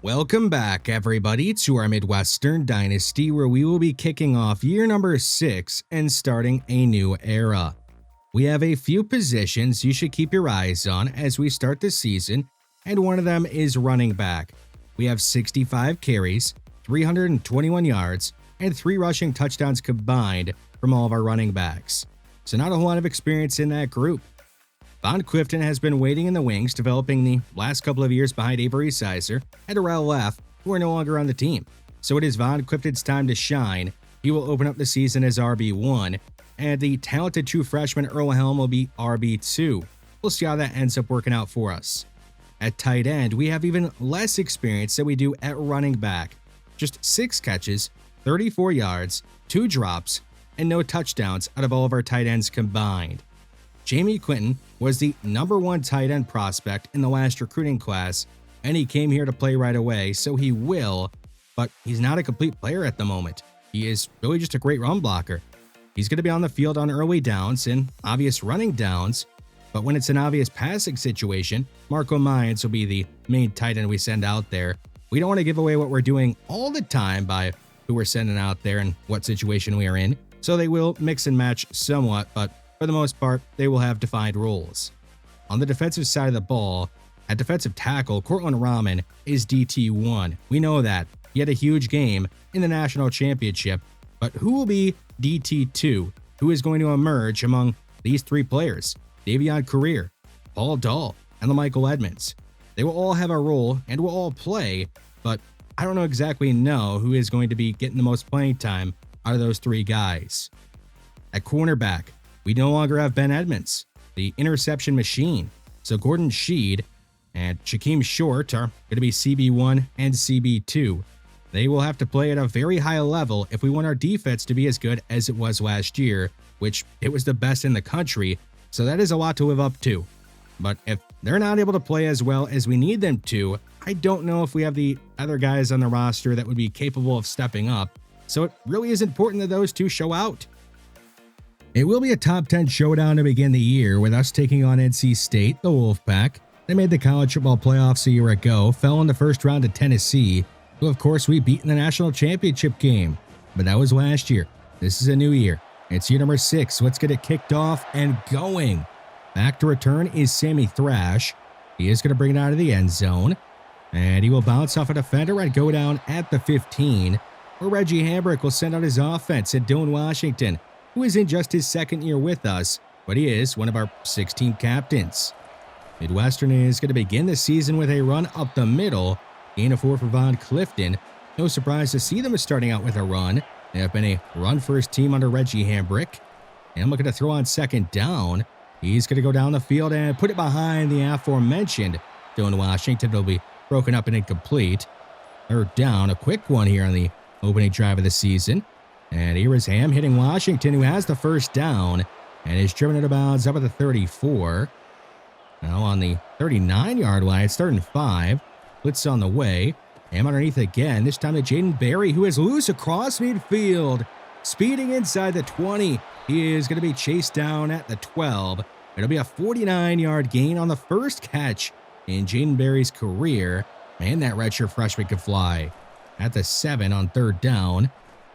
Welcome back, everybody, to our Midwestern Dynasty, where we will be kicking off year number 6 and starting a new era. We have a few positions you should keep your eyes on as we start the season, and one of them is running back. We have 65 carries, 321 yards, and 3 rushing touchdowns combined from all of our running backs. So not a whole lot of experience in that group. Von Clifton has been waiting in the wings, developing the last couple of years behind Avery Sizer and Darrell F., who are no longer on the team. So it is Von Clifton's time to shine. He will open up the season as RB1, and the talented true freshman Earl Helm will be RB2. We'll see how that ends up working out for us. At tight end, we have even less experience than we do at running back. Just 6 catches, 34 yards, 2 drops, and no touchdowns out of all of our tight ends combined. Jamie Quinton was the #1 tight end prospect in the last recruiting class, and he came here to play right away, so he will, but he's not a complete player at the moment. He is really just a great run blocker. He's going to be on the field on early downs and obvious running downs, but when it's an obvious passing situation, Marco Mayans will be the main tight end we send out there. We don't want to give away what we're doing all the time by who we're sending out there and what situation we are in, so they will mix and match somewhat, but for the most part, they will have defined roles. On the defensive side of the ball, at defensive tackle, Cortland Rahman is DT1. We know that. He had a huge game in the national championship, but who will be DT2? Who is going to emerge among these 3 players? Davion Career, Paul Dahl, and LaMichael Edmonds. They will all have a role and will all play, but I don't exactly know who is going to be getting the most playing time out of those 3 guys. At cornerback, we no longer have Ben Edmonds, the interception machine, so Gordon Sheed and Shaquem Short are going to be CB1 and CB2. They will have to play at a very high level if we want our defense to be as good as it was last year, which it was the best in the country, so that is a lot to live up to. But if they're not able to play as well as we need them to, I don't know if we have the other guys on the roster that would be capable of stepping up, so it really is important that those 2 show out. It will be a top 10 showdown to begin the year, with us taking on NC State, the Wolfpack. They made the college football playoffs a year ago, fell in the first round to Tennessee, who of course we beat in the national championship game. But that was last year. This is a new year. It's year number 6. Let's get it kicked off and going. Back to return is Sammy Thrash. He is going to bring it out of the end zone, and he will bounce off a defender and go down at the 15, where Reggie Hambrick will send out his offense at Dylan Washington, who is in just his 2nd year with us, but he is one of our 16 captains. Midwestern is going to begin the season with a run up the middle, gain of 4 for Von Clifton. No surprise to see them starting out with a run. They have been a run-first team under Reggie Hambrick. And looking to throw on 2nd down. He's going to go down the field and put it behind the aforementioned Dylan Washington. It'll be broken up and incomplete. 3rd down, a quick one here on the opening drive of the season. And here is Ham hitting Washington, who has the 1st down and is driven out of bounds up at the 34. Now on the 39-yard line, it's 3rd and 5. Blitz on the way. Ham underneath again, this time to Jaden Berry, who is loose across midfield. Speeding inside the 20. He is going to be chased down at the 12. It'll be a 49-yard gain on the first catch in Jaden Berry's career. And that redshirt freshman can fly. At the 7 on 3rd down.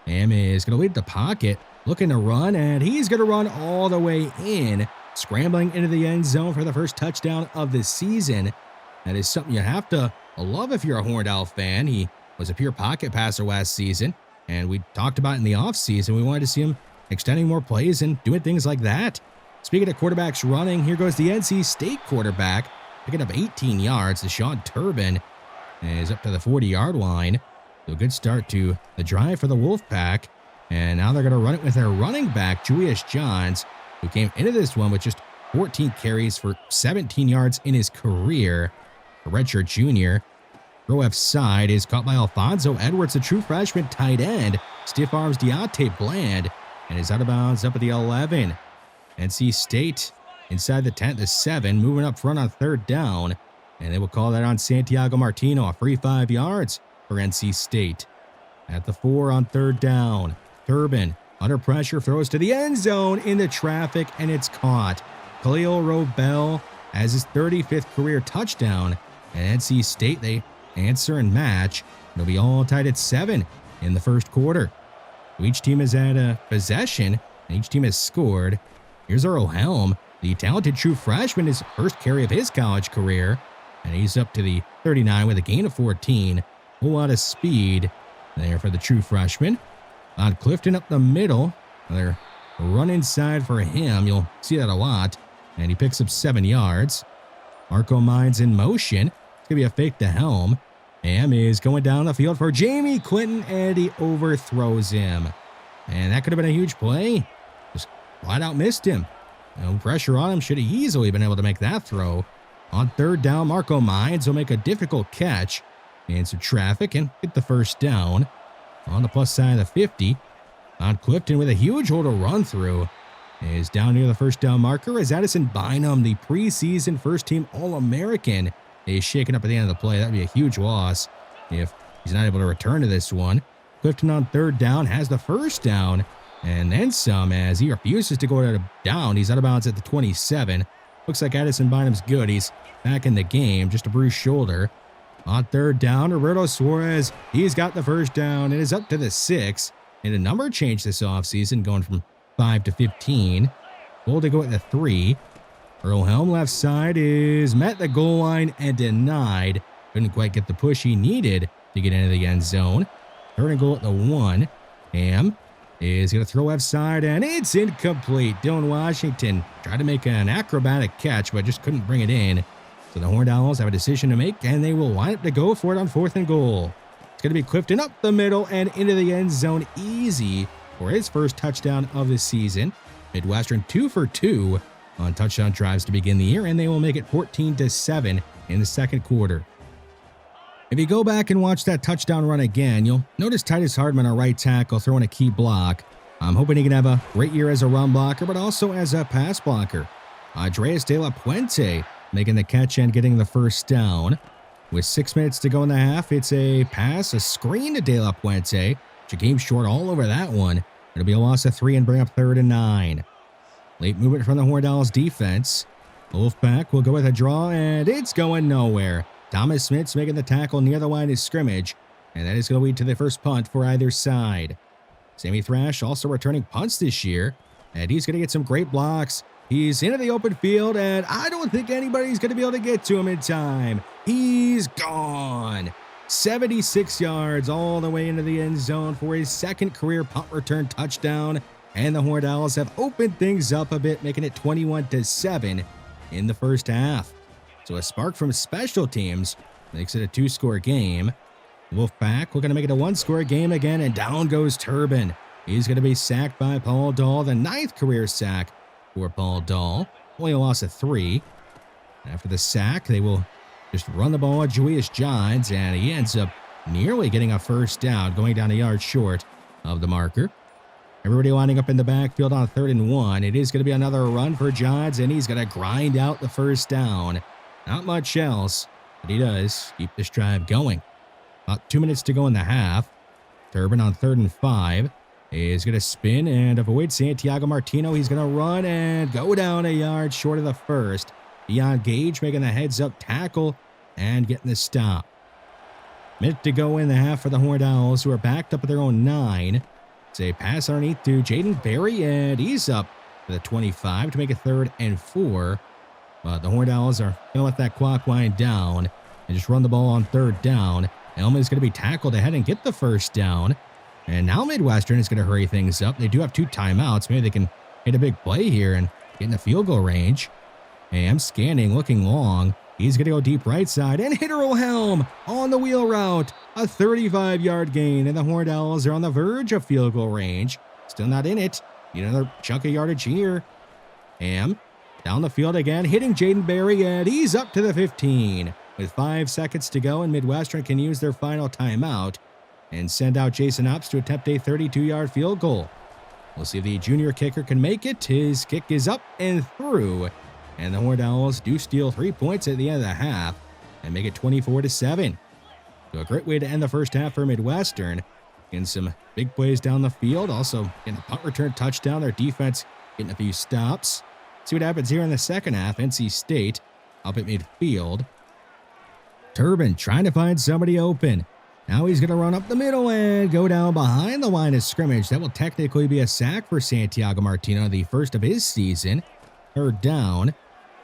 Ham is going to lead the pocket, looking to run, and he's going to run all the way in, scrambling into the end zone for the first touchdown of the season. That is something you have to love if you're a Horned Owl fan. He was a pure pocket passer last season, and we talked about in the offseason, we wanted to see him extending more plays and doing things like that. Speaking of quarterbacks running, here goes the NC State quarterback, picking up 18 yards. Deshaun Turbin is up to the 40-yard line. So a good start to the drive for the Wolfpack. And now they're going to run it with their running back, Julius Johns, who came into this one with just 14 carries for 17 yards in his career. A redshirt junior. Throw left side is caught by Alfonso Edwards, a true freshman tight end. Stiff arms Deontay Bland and is out of bounds up at the 11. NC State inside the 10 at the 7, moving up front on 3rd down. And they will call that on Santiago Martino, a free 5 yards for NC State. At the 4 on 3rd down, Turbin under pressure throws to the end zone into traffic, and it's caught. Khalil Robel has his 35th career touchdown, and NC State, they answer and match. It'll be all tied at 7 in the first quarter. Each team has had a possession, and each team has scored. Here's Earl Helm, the talented true freshman, his first carry of his college career. And he's up to the 39 with a gain of 14. A whole lot of speed there for the true freshman. Clifton up the middle. Another run inside for him. You'll see that a lot. And he picks up 7 yards. Marco Mines in motion. It's going to be a fake to Helm. Ham is going down the field for Jamie Clinton, and he overthrows him. And that could have been a huge play. Just flat out missed him. No pressure on him. Should have easily been able to make that throw. On third down, Marco Mines will make a difficult catch into traffic and get the first down. On the plus side of the 50, Clifton with a huge hole to run through. Is down near the first down marker as Addison Bynum, the preseason first-team All-American, is shaken up at the end of the play. That would be a huge loss if he's not able to return to this one. Clifton on third down has the first down, and then some as he refuses to go down. He's out of bounds at the 27. Looks like Addison Bynum's good. He's back in the game, just a bruised shoulder. On third down, Roberto Suarez, he's got the first down. It is up to the 6. And a number change this offseason, going from 5 to 15. Goal to go at the 3. Earl Helm left side is met at the goal line and denied. Couldn't quite get the push he needed to get into the end zone. Third and goal at the 1. Ham is going to throw left side, and it's incomplete. Dylan Washington tried to make an acrobatic catch, but just couldn't bring it in. So the Horned Owls have a decision to make, and they will line up to go for it on 4th and goal. It's going to be Clifton up the middle and into the end zone easy for his first touchdown of the season. Midwestern 2 for 2 on touchdown drives to begin the year, and they will make it 14-7 in the second quarter. If you go back and watch that touchdown run again, you'll notice Titus Hardman, our right tackle, throwing a key block. I'm hoping he can have a great year as a run blocker, but also as a pass blocker. Andreas De La Puente making the catch and getting the first down. With 6 minutes to go in the half, it's a pass, a screen to De La Puente. Jakeem Short all over that one. It'll be a loss of 3 and bring up 3rd and 9. Late movement from the Horned Owls defense. Wolfpack will go with a draw, and it's going nowhere. Thomas Smith's making the tackle near the line of scrimmage, and that is going to lead to the first punt for either side. Sammy Thrash also returning punts this year, and he's going to get some great blocks. He's into the open field, and I don't think anybody's going to be able to get to him in time. He's gone. 76 yards all the way into the end zone for his second career punt return touchdown, and the Horned Owls have opened things up a bit, making it 21-7 in the first half. So a spark from special teams makes it a 2-score game. Wolfpack, we're going to make it a 1-score game again, and down goes Turbin. He's going to be sacked by Paul Dahl, the 9th career sack for Paul Dahl. Only a loss of 3. After the sack, they will just run the ball at Julius Johns, and he ends up nearly getting a first down, going down a yard short of the marker. Everybody lining up in the backfield on 3rd and 1. It is going to be another run for Johns, and he's going to grind out the first down. Not much else, but he does keep this drive going. About 2 minutes to go in the half. Turbin on 3rd and 5 is going to spin and avoid Santiago Martino. He's going to run and go down a yard short of the first. Deion Gage making the heads-up tackle and getting the stop. Minute to go in the half for the Horned Owls, who are backed up at their own 9. It's a pass underneath to Jaden Berry, and he's up to the 25 to make it 3rd and 4. But the Horned Owls are going to let that clock wind down and just run the ball on 3rd down. Elman's going to be tackled ahead and get the first down. And now Midwestern is going to hurry things up. They do have 2 timeouts. Maybe they can hit a big play here and get in the field goal range. Ham scanning, looking long. He's going to go deep right side and hit Earl Helm on the wheel route. A 35-yard gain, and the Horned Owls are on the verge of field goal range. Still not in it. Need another chunk of yardage here. Ham down the field again, hitting Jaden Berry, and he's up to the 15. With 5 seconds to go, and Midwestern can use their final timeout and send out Jason Ops to attempt a 32-yard field goal. We'll see if the junior kicker can make it. His kick is up and through, and the Horned Owls do steal 3 points at the end of the half and make it 24-7. So a great way to end the first half for Midwestern. Getting some big plays down the field, also getting a punt return touchdown. Their defense getting a few stops. See what happens here in the second half. NC State up at midfield. Turbin trying to find somebody open. Now he's going to run up the middle and go down behind the line of scrimmage. That will technically be a sack for Santiago Martino, the first of his season. Third down.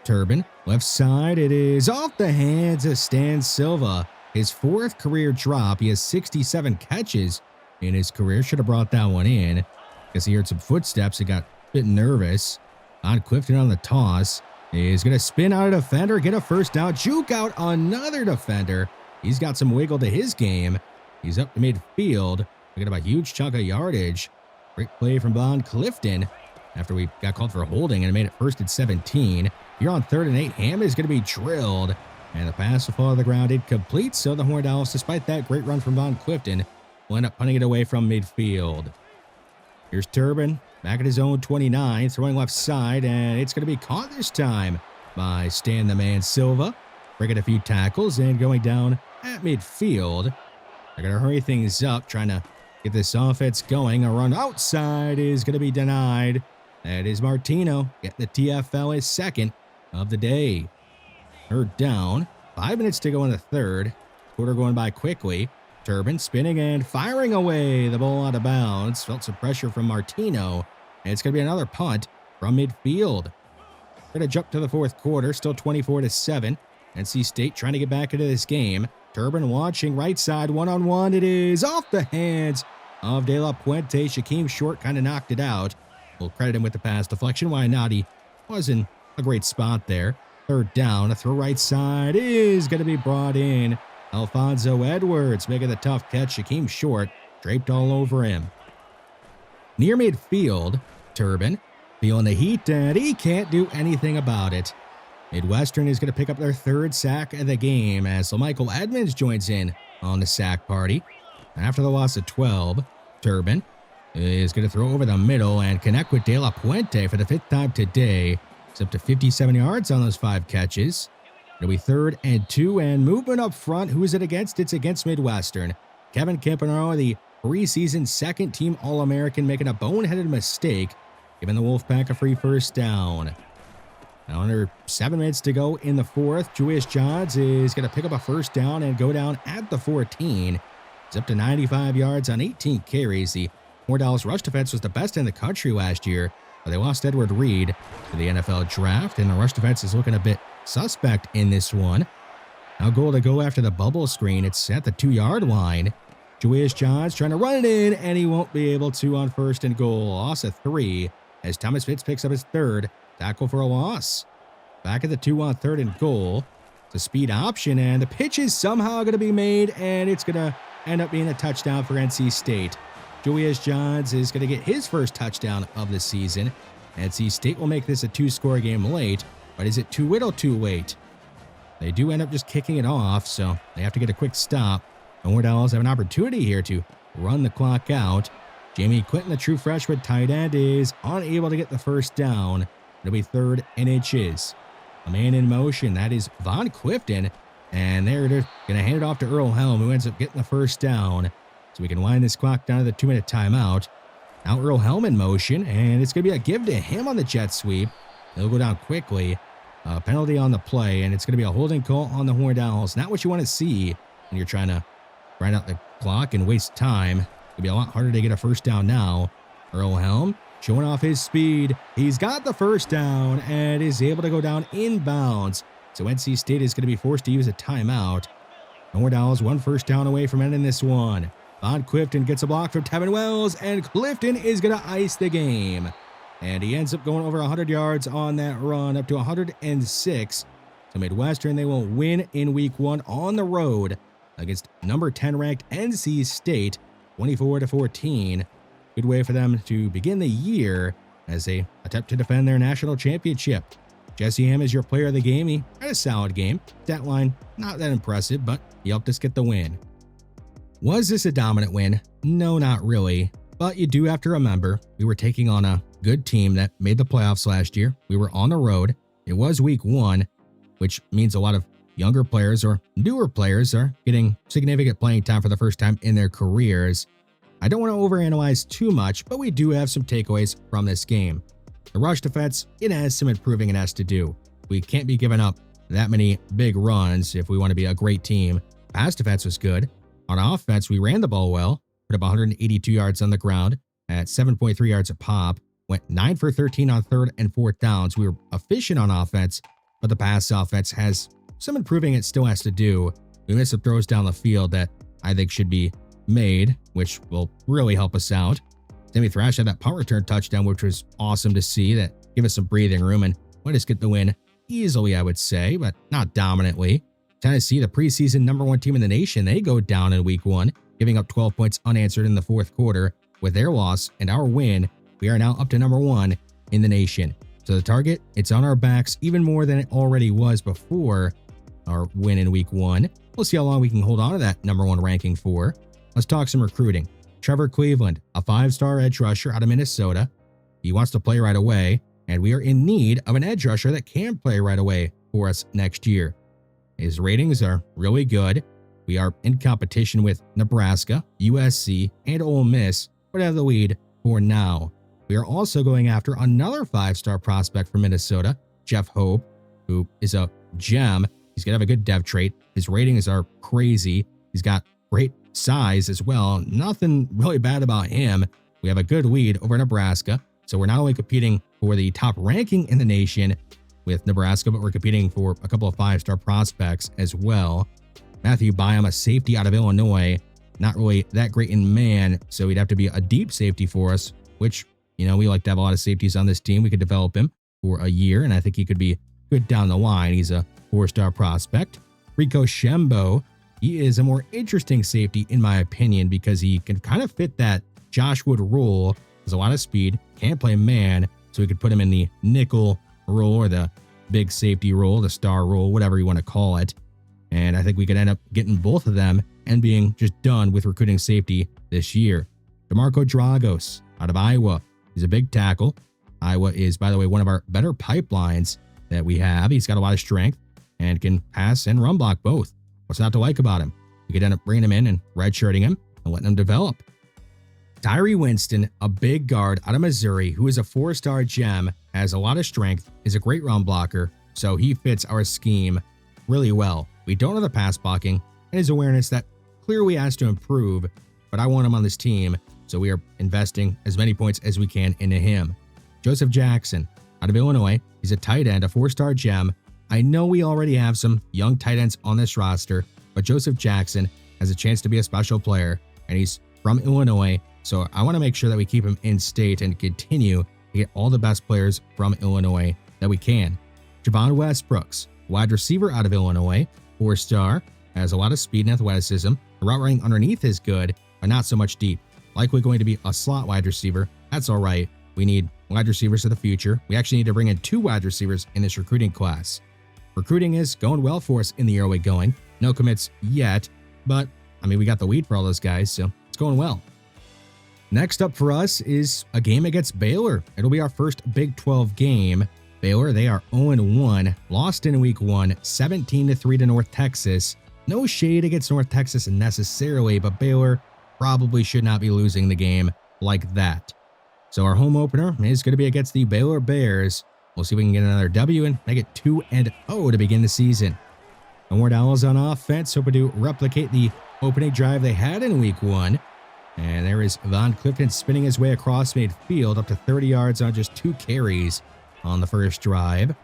Turbin, left side. It is off the hands of Stan Silva. His fourth career drop. He has 67 catches in his career. Should have brought that one in. Guess he heard some footsteps and got a bit nervous. On Clifton on the toss. He's going to spin out a defender, get a first down, juke out another defender. He's got some wiggle to his game. He's up to midfield. We got a huge chunk of yardage. Great play from Von Clifton after we got called for holding and made it 1st and 17. Here on 3rd and 8, Hammond is going to be drilled. And the pass will fall to the ground incomplete. So the Horned Owls, despite that great run from Von Clifton, will end up punting it away from midfield. Here's Turbin back at his own 29, throwing left side, and it's going to be caught this time by Stan the Man Silva. Breaking a few tackles and going down at midfield. They're going to hurry things up, trying to get this offense going. A run outside is going to be denied. That is Martino getting the TFL, his second of the day. Third down. 5 minutes to go in the third. Quarter going by quickly. Turbin spinning and firing away. The ball out of bounds. Felt some pressure from Martino. And it's going to be another punt from midfield. We're going to jump to the fourth quarter. Still 24-7. NC State trying to get back into this game. Turbin watching right side. One-on-one. It is off the hands of De La Puente. Shaquem Short kind of knocked it out. We'll credit him with the pass deflection. Why not? He was in a great spot there. Third down. A throw right side is going to be brought in. Alfonso Edwards making the tough catch. Shaquem Short draped all over him. Near midfield, Turbin feeling the heat, and he can't do anything about it. Midwestern is going to pick up their third sack of the game as LaMichael Edmonds joins in on the sack party. After the loss of 12, Turbin is going to throw over the middle and connect with De La Puente for the 5th time today. It's up to 57 yards on those 5 catches. It'll be 3rd and 2, and movement up front. Who is it against? It's against Midwestern. Kevin Campanaro, the preseason second-team All-American, making a boneheaded mistake, giving the Wolfpack a free first down. Now under 7 minutes to go in the fourth, Julius Johns is going to pick up a first down and go down at the 14. It's up to 95 yards on 18 carries. The Horned Owls rush defense was the best in the country last year, but they lost Edward Reed to the NFL draft, and the rush defense is looking a bit suspect in this one. Now goal to go after the bubble screen. It's at the 2-yard line. Julius Johns trying to run it in, and he won't be able to on 1st and goal. Loss of 3 as Thomas Fitz picks up his 3rd tackle for a loss. Back at the 2 on 3rd and goal. It's a speed option, and the pitch is somehow going to be made, and it's going to end up being a touchdown for NC State. Julius Johns is going to get his first touchdown of the season. NC State will make this a 2-score game late, but is it too little too late? They do end up just kicking it off, so they have to get a quick stop. The Horned Owls have an opportunity here to run the clock out. Jamie Quinton, the true freshman tight end, is unable to get the first down. It'll be 3rd and inches. A man in motion, that is Von Clifton, and they're going to hand it off to Earl Helm, who ends up getting the first down. So we can wind this clock down to the 2-minute timeout. Now Earl Helm in motion, and it's going to be a give to him on the jet sweep. He'll go down quickly. A penalty on the play, and it's going to be a holding call on the Horned Owls. Not what you want to see when you're trying to grind out the clock and waste time. It'll be a lot harder to get a first down now. Earl Helm showing off his speed. He's got the first down and is able to go down inbounds. So NC State is going to be forced to use a timeout. The Horned Owls 1 first down away from ending this one. Von Clifton gets a block from Tevin Wells, and Clifton is going to ice the game. And he ends up going over 100 yards on that run, up to 106. So Midwestern, they will win in week 1 on the road against number 10 ranked NC State, 24-14. Good way for them to begin the year as they attempt to defend their national championship. Jesse Ham is your player of the game. He had a solid game. Stat line, not that impressive, but he helped us get the win. Was this a dominant win? No, not really. But you do have to remember, we were taking on a good team that made the playoffs last year. We were on the road. It was week 1, which means a lot of younger players or newer players are getting significant playing time for the first time in their careers. I don't want to overanalyze too much, but we do have some takeaways from this game. The rush defense, it has some improving it has to do. We can't be giving up that many big runs if we want to be a great team. Pass defense was good. On offense, we ran the ball well, put up 182 yards on the ground at 7.3 yards a pop, went 9 for 13 on third and fourth downs. We were efficient on offense, but the pass offense has some improving it still has to do. We missed some throws down the field that I think should be made, which will really help us out. Timmy Thrash had that punt return touchdown, which was awesome to see. That give us some breathing room and let us get the win easily, I would say, but not dominantly. Tennessee, the preseason #1 team in the nation, they go down in week 1, giving up 12 points unanswered in the fourth quarter. With their loss and our win, we are now up to #1 in the nation. So the target, it's on our backs even more than it already was before our win in week 1. We'll see how long we can hold on to that #1 ranking for. Let's talk some recruiting. Trevor Cleveland, a 5-star edge rusher out of Minnesota. He wants to play right away, and we are in need of an edge rusher that can play right away for us next year. His ratings are really good. We are in competition with Nebraska, USC, and Ole Miss, but have the lead for now. We are also going after another 5-star prospect from Minnesota, Jeff Hope, who is a gem. He's going to have a good dev trait. His ratings are crazy. He's got great size as well. Nothing really bad about him. We have a good lead over Nebraska. So we're not only competing for the top ranking in the nation with Nebraska, but we're competing for a couple of 5-star prospects as well. Matthew Byam, a safety out of Illinois, not really that great in man, so he'd have to be a deep safety for us, which, you know, we like to have a lot of safeties on this team. We could develop him for a year, and I think he could be good down the line. He's a 4-star prospect. Rico Shembo, he is a more interesting safety in my opinion because he can kind of fit that Josh Wood role. Has a lot of speed, can't play man, so we could put him in the nickel role or the big safety role, the star role, whatever you want to call it. And I think we could end up getting both of them and being just done with recruiting safety this year. DeMarco Dragos out of Iowa. He's a big tackle. Iowa is, by the way, one of our better pipelines that we have. He's got a lot of strength and can pass and run block both. What's not to like about him? We could end up bringing him in and redshirting him and letting him develop. Tyree Winston, a big guard out of Missouri who is a 4-star gem, has a lot of strength, is a great run blocker, so he fits our scheme really well. We don't have the pass blocking and his awareness that clearly has to improve, but I want him on this team, so we are investing as many points as we can into him. Joseph Jackson out of Illinois, he's a tight end, a 4-star gem. I know we already have some young tight ends on this roster, but Joseph Jackson has a chance to be a special player, and he's from Illinois, so I want to make sure that we keep him in state and continue to get all the best players from Illinois that we can. Javon Westbrooks, wide receiver out of Illinois, 4-star, has a lot of speed and athleticism. The route running underneath is good, but not so much deep. Likely going to be a slot wide receiver. That's all right. We need wide receivers of the future. We actually need to bring in 2 wide receivers in this recruiting class. Recruiting is going well for us in the early going. No commits yet, but I mean, we got the lead for all those guys, so it's going well. Next up for us is a game against Baylor. It'll be our first Big 12 game. Baylor, they are 0-1, lost in week 1, 17-3 to North Texas. No shade against North Texas necessarily, but Baylor probably should not be losing the game like that. So our home opener is going to be against the Baylor Bears. We'll see if we can get another W and make it 2-0 to begin the season. No more Owls on offense, hoping to replicate the opening drive they had in week 1. And there is Von Clifton spinning his way across midfield up to 30 yards on just 2 carries on the first drive.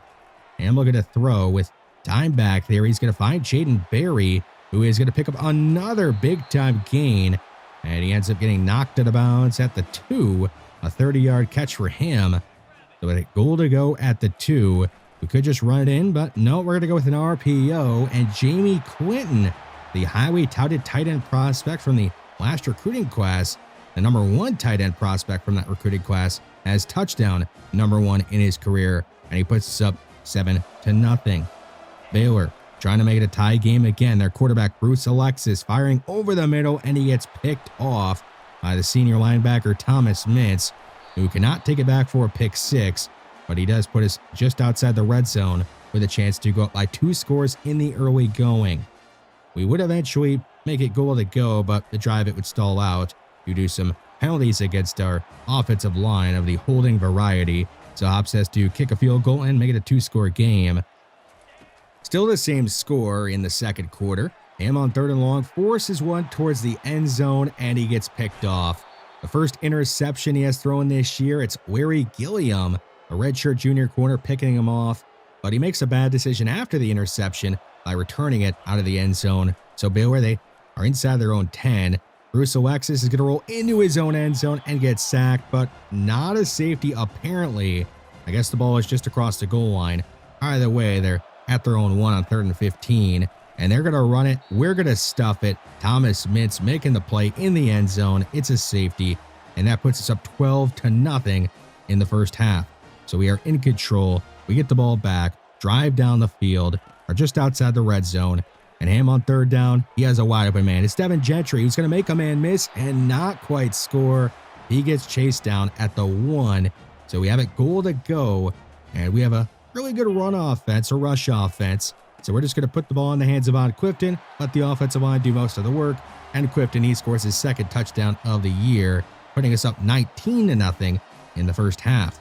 And looking to throw with time back there. He's going to find Jaden Berry, who is going to pick up another big-time gain. And he ends up getting knocked out of bounds at the 2. A 30-yard catch for him. So with a goal to go at the 2. We could just run it in, but no, we're going to go with an RPO. And Jamie Quinton, the highly touted tight end prospect from the last recruiting class, the #1 tight end prospect from that recruiting class, has touchdown #1 in his career, and he puts us up 7-0. Baylor trying to make it a tie game again. Their quarterback, Bruce Alexis, firing over the middle, and he gets picked off by the senior linebacker, Thomas Mintz, who cannot take it back for a pick 6, but he does put us just outside the red zone with a chance to go up by 2 scores in the early going. We would eventually make it goal to go, but the drive it would stall out due to some penalties against our offensive line of the holding variety. So Hobbs has to kick a field goal and make it a 2-score game. Still the same score in the second quarter. Ham on 3rd and long forces one towards the end zone, and he gets picked off. The first interception he has thrown this year, it's Wary Gilliam, a redshirt junior corner, picking him off. But he makes a bad decision after the interception by returning it out of the end zone. So Baylor, they are inside their own 10. Bruce Alexis is going to roll into his own end zone and get sacked, but not a safety apparently. I guess the ball is just across the goal line. Either way, they're at their own 1 on 3rd and 15, and they're going to run it. We're going to stuff it. Thomas Mintz making the play in the end zone. It's a safety, and that puts us up 12-0 in the first half. So we are in control. We get the ball back, drive down the field, are just outside the red zone, and Ham on 3rd down, he has a wide open man. It's Devin Gentry who's going to make a man miss and not quite score. He gets chased down at the 1. So we have it goal to go, and we have a really good run offense or rush offense. So we're just going to put the ball in the hands of Von Clifton, let the offensive line do most of the work, and Clifton, he scores his second touchdown of the year, putting us up 19-0 in the first half.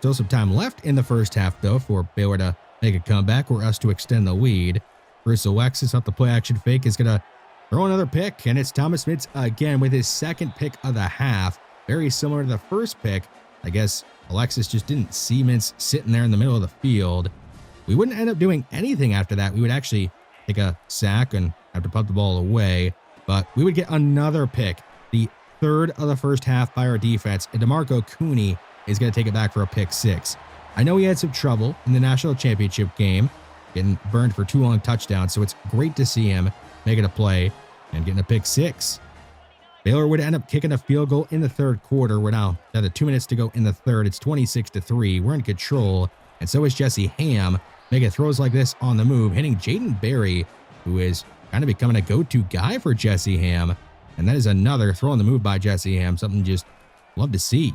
Still some time left in the first half, though, for Baylor to make a comeback or us to extend the lead. Bruce Alexis off the play-action fake is going to throw another pick, and it's Thomas Mintz again with his second pick of the half. Very similar to the first pick. I guess Alexis just didn't see Mintz sitting there in the middle of the field. We wouldn't end up doing anything after that. We would actually take a sack and have to put the ball away, but we would get another pick, the 3rd of the first half by our defense, and DeMarco Cooney is going to take it back for a pick 6. I know he had some trouble in the national championship game, getting burned for 2 long touchdowns, so it's great to see him making a play and getting a pick 6. Baylor would end up kicking a field goal in the 3rd quarter. We're now down to 2 minutes to go in the 3rd. It's 26-3. We're in control, and so is Jesse Ham, making throws like this on the move, hitting Jaden Berry, who is kind of becoming a go-to guy for Jesse Ham. And that is another throw on the move by Jesse Ham, something just love to see.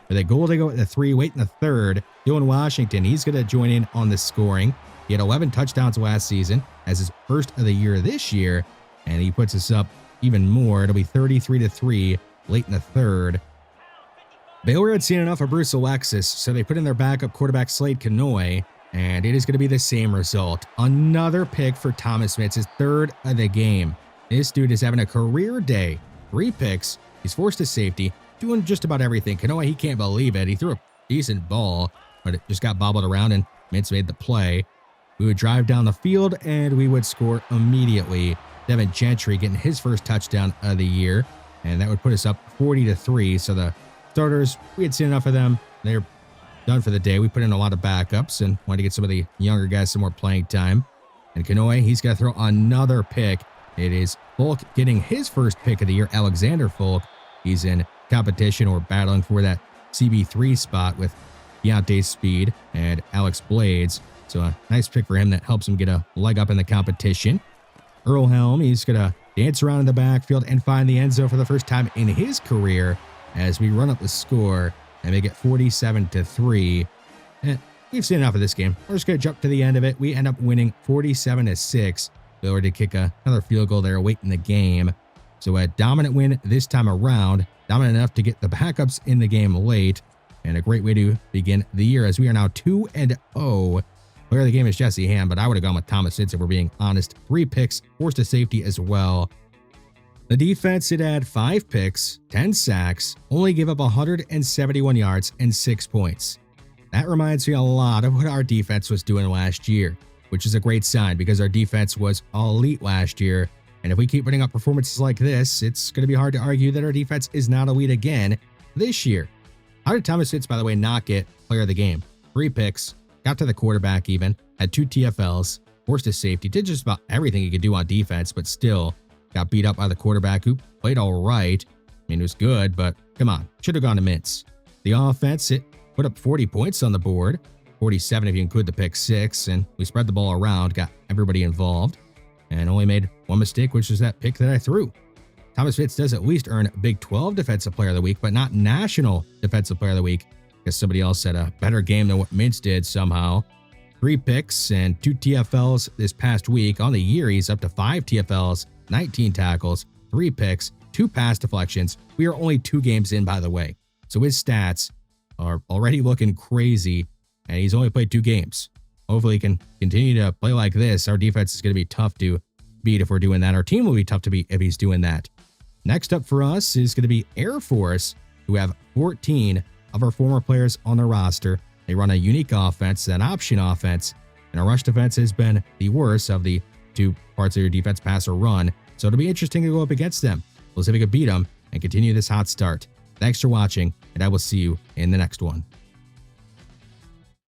With a goal to go at the 3, wait in the 3rd, Dylan Washington, he's going to join in on the scoring. He had 11 touchdowns last season as his first of the year this year, and he puts us up even more. It'll be 33-3 late in the 3rd. Baylor had seen enough of Bruce Alexis, so they put in their backup quarterback Slade Kanoy, and it is going to be the same result. Another pick for Thomas Mintz, his 3rd of the game. This dude is having a career day. 3 picks. He's forced a safety, doing just about everything. Kanoy, he can't believe it. He threw a decent ball, but it just got bobbled around, and Mintz made the play. We would drive down the field, and we would score immediately. Devin Gentry getting his first touchdown of the year, and that would put us up 40-3. So the starters, we had seen enough of them. They're done for the day. We put in a lot of backups and wanted to get some of the younger guys some more playing time. And Kanoy, he's going to throw another pick. It is Folk getting his first pick of the year, Alexander Folk. He's in competition or battling for that CB3 spot with Deontay Speed and Alex Blades. So a nice pick for him that helps him get a leg up in the competition. Earl Helm, he's going to dance around in the backfield and find the end zone for the first time in his career as we run up the score and make it 47-3. We've seen enough of this game. We're just going to jump to the end of it. We end up winning 47-6. Baylor did kick another field goal there late in the game. So a dominant win this time around. Dominant enough to get the backups in the game late. And a great way to begin the year as we are now 2-0. Player of the game is Jesse Ham, but I would have gone with Thomas Mintz if we're being honest. 3 picks, forced a safety as well. The defense did add 5 picks, 10 sacks, only gave up 171 yards and 6 points. That reminds me a lot of what our defense was doing last year, which is a great sign because our defense was elite last year. And if we keep putting up performances like this, it's going to be hard to argue that our defense is not elite again this year. How did Thomas Mintz, by the way, not get player of the game? 3 picks, got to the quarterback even, had 2 TFLs, forced a safety, did just about everything he could do on defense, but still got beat up by the quarterback who played all right. I mean, it was good, but come on, should have gone to Mintz. The offense, it put up 40 points on the board, 47 if you include the pick 6, and we spread the ball around, got everybody involved, and only made 1 mistake, which was that pick that I threw. Thomas Mintz does at least earn Big 12 Defensive Player of the Week, but not National Defensive Player of the Week, because somebody else had a better game than what Mintz did somehow. 3 picks and 2 TFLs this past week. On the year, he's up to 5 TFLs, 19 tackles, 3 picks, 2 pass deflections. We are only 2 games in, by the way. So his stats are already looking crazy, and he's only played 2 games. hopefully can continue to play like this. Our defense is going to be tough to beat if we're doing that. Our team will be tough to beat if he's doing that. Next up for us is going to be Air Force, who have 14 of our former players on their roster. They run a unique offense, an option offense, and our rush defense has been the worst of the two parts of your defense, pass or run. So it'll be interesting to go up against them. We'll see if we can beat them and continue this hot start. Thanks for watching, and I will see you in the next one.